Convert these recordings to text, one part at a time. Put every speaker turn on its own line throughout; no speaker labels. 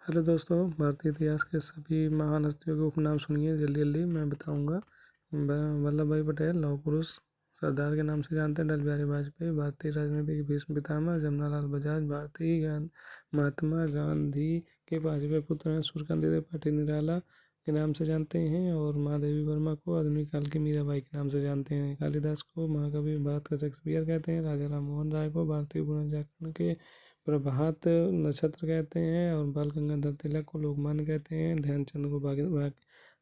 Hello दोस्तों, भारतीय इतिहास के सभी महान हस्तियों के उपनाम सुनिए जल्दी जल्दी मैं बताऊंगा। वल्लभ भाई पटेल लौह पुरुष सरदार के नाम से जानते हैं। अटल बिहारी वाजपेयी भारतीय राजनीति के भीष्म पितामह। जमनालाल बजाज भारतीय महात्मा गांधी के पांचवें पुत्र हैं। सूर्यकांत त्रिपाठी निराला के नाम से जानते हैं और महादेवी वर्मा को आधुनिक काल की मीराबाई के नाम से जानते हैं। कालिदास को महाकवि भारत का शेक्सपियर कहते हैं। राजा राम मोहन राय को भारतीय पुनर्जागरण के प्रभात नक्षत्र कहते हैं और बाल गंगाधर तिलक को लोकमान्य कहते हैं। ध्यानचंद को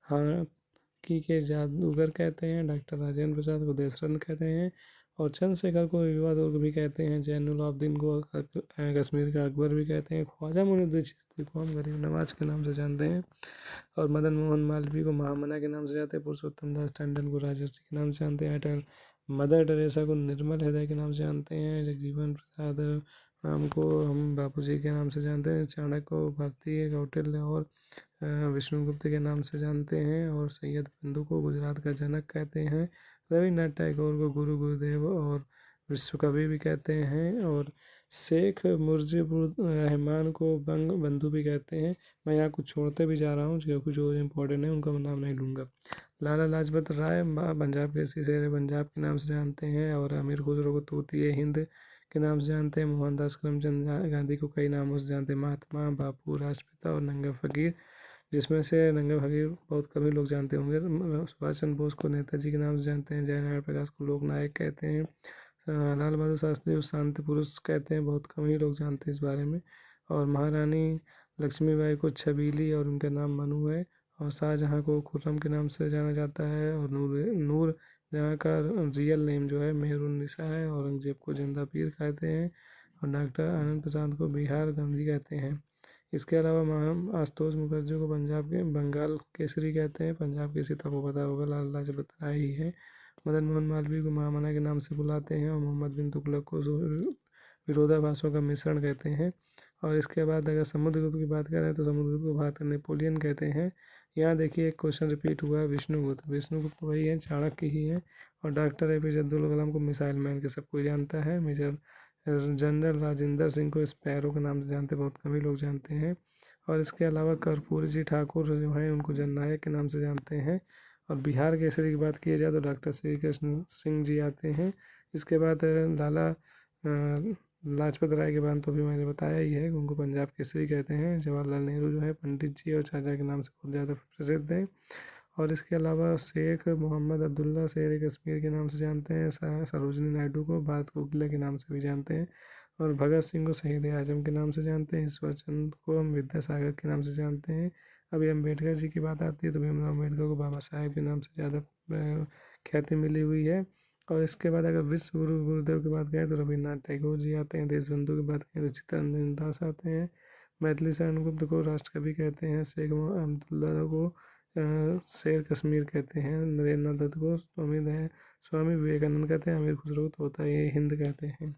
हॉकी के जादूगर कहते हैं। डॉक्टर राजेंद्र प्रसाद को देशरत्न कहते हैं और चंद्रशेखर को युवा दुर्ग भी कहते हैं। जैनुल आबदीन को कश्मीर का अकबर भी कहते हैं। ख्वाजा मुइनुद्दीन चिश्ती को हम गरीब नवाज के नाम से जानते हैं और मदन मोहन मालवीय को महामना के नाम से जानते हैं। पुरुषोत्तम दास टंडन को राजर्षि के नाम से जानते हैं। अटल मदर टेरेसा को निर्मल हृदय के नाम से जानते हैं। जगजीवन प्रसाद राम को हम बापूजी के नाम से जानते हैं। चाणक्य को भारतीय कौटिल्य और विष्णुगुप्त के नाम से जानते हैं और सैयद बिंदु को गुजरात का जनक कहते हैं। रविन्द्रनाथ टैगोर को गुरु गुरुदेव और विश्व कवि भी कहते हैं और शेख मुजीबुर रहमान को बंग बंधु भी कहते हैं। मैं यहाँ कुछ छोड़ते भी जा रहा हूँ क्योंकि जो इम्पोर्टेंट है उनका मैं नाम नहीं लूँगा। लाला लाजपत राय पंजाब के शेर पंजाब के नाम से जानते हैं और अमीर खुसरो को तूतिए हिंद के नाम से जानते हैं। मोहनदास करमचंद गांधी को कई नामों से जानते हैं। महात्मा, बापू, राष्ट्रपिता और नंगा फकीर, जिसमें से नंगा फकीर बहुत कभी लोग जानते होंगे। सुभाष चंद्र बोस को नेताजी के नाम से जानते हैं। जयनारायण प्रकाश को लोकनायक कहते हैं। लाल बहादुर शास्त्री को शांति पुरुष कहते हैं, बहुत कम ही लोग जानते हैं इस बारे में। और महारानी लक्ष्मीबाई को छबीली और उनका नाम मनु है। और शाहजहाँ को खुर्रम के नाम से जाना जाता है और नूर जहाँ का रियल नेम जो है मेहरुन्निसा है। औरंगजेब को जिंदा पीर कहते हैं और डॉक्टर आनंद प्रसाद को बिहार गांधी कहते हैं। इसके अलावा आशुतोष मुखर्जी को पंजाब के बंगाल केसरी कहते हैं। पंजाब केसरी तो आपको पता होगा लाला लाजपत राय ही है। मदन मोहन मालवीय को महामना के नाम से बुलाते हैं और मोहम्मद बिन तुगलक को विरोधाभासों का मिश्रण कहते हैं। और इसके बाद अगर समुद्रगुप्त की बात करें तो समुद्रगुप्त को भारत का नेपोलियन कहते हैं। यहाँ देखिए एक क्वेश्चन रिपीट हुआ है, विष्णुगुप्त। विष्णुगुप्त वही है, चाणक्य ही है। और डॉक्टर APJ अब्दुल कलाम को मिसाइल मैन के सब कोई जानता है। मेजर जनरल राजेंद्र सिंह को स्पैरो के नाम से जानते, बहुत कम ही लोग जानते हैं। और इसके अलावा कर्पूरी जी ठाकुर जो हैं उनको जननायक के नाम से जानते हैं। और बिहार केसरी की बात की जाए तो डॉक्टर श्री कृष्ण सिंह जी आते हैं। इसके बाद लाला लाजपत राय के बाद तो भी मैंने बताया ही है, उनको पंजाब केसरी कहते हैं। जवाहरलाल नेहरू जो है पंडित जी और चाचा के नाम से बहुत ज़्यादा प्रसिद्ध हैं। और इसके अलावा शेख मोहम्मद अब्दुल्ला शेर कश्मीर के नाम से जानते हैं। सरोजनी नायडू को भारत कोकिला के नाम से भी जानते हैं। और भगत सिंह को शहीद आजम के नाम से जानते हैं। ईश्वर चंद को हम विद्यासागर के नाम से जानते हैं। अभी अम्बेडकर जी की बात आती है तो भीमराव अम्बेडकर को बाबा साहेब के नाम से ज़्यादा ख्याति मिली हुई है। और इसके बाद अगर विश्व गुरु गुरुदेव की बात करें तो रविन्द्रनाथ टैगोर जी आते हैं। देशबंधु की बात करें तो चित्तरंजन दास आते हैं। मैथिली शरण गुप्त को राष्ट्रकवि कहते हैं। शेख अब्दुल्ला को शेर कश्मीर कहते हैं। नरेंद्र नाथ दत्त को स्वामी विवेकानंद कहते हैं। अमीर खुसरो को तोता ये हिंद कहते हैं।